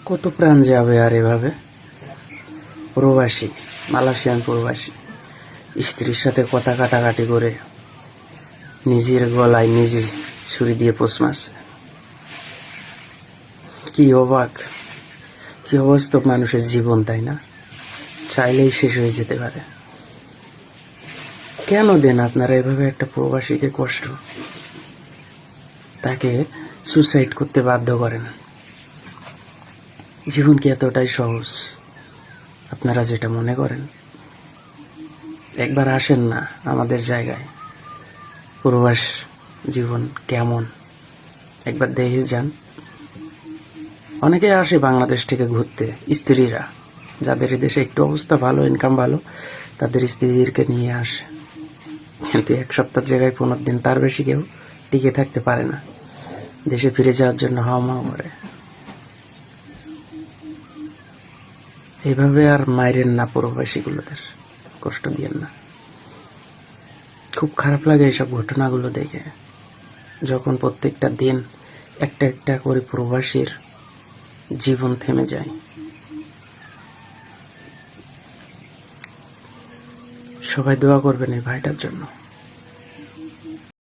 কত প্রাণ যাবে আর এভাবে। প্রবাসী, মালয়েশিয়ান প্রবাসী স্ত্রীর সাথে কথা কাটাকাটি করে নিজের গলায় নিজে ছুরি দিয়ে পোষ মারছে। কি অবাক, কি অবাস্তব মানুষের জীবন, তাই না? চাইলেই শেষ হয়ে যেতে পারে। কেন দেন আপনারা এভাবে একটা প্রবাসীকে কষ্ট, তাকে সুসাইড করতে বাধ্য করেন? জীবন কি এতটাই সহজ আপনারা যেটা মনে করেন? একবার আসেন না আমাদের জায়গায়, প্রবাস জীবন কেমন একবার দেখে যান। অনেকে আসে বাংলাদেশ থেকে ঘুরতে, স্ত্রীরা, যাদের দেশে একটু অবস্থা ভালো, ইনকাম ভালো, তাদের স্ত্রীদেরকে নিয়ে আসে। কিন্তু এক সপ্তাহ জায়গায় 15 দিন, তার বেশি কেউ টিকে থাকতে পারে না। দেশে ফিরে যাওয়ার জন্য হাওমাও করে। এইভাবে আর মাইরেন না, প্রবাসীগুলোদের কষ্ট দিয়েন না। খুব খারাপ লাগে এইসব ঘটনাগুলো দেখে, যখন প্রত্যেকটা দিন একটা একটা করে প্রবাসীর জীবন থেমে যায়। সবাই দোয়া করবেন এই ভাইটার জন্য।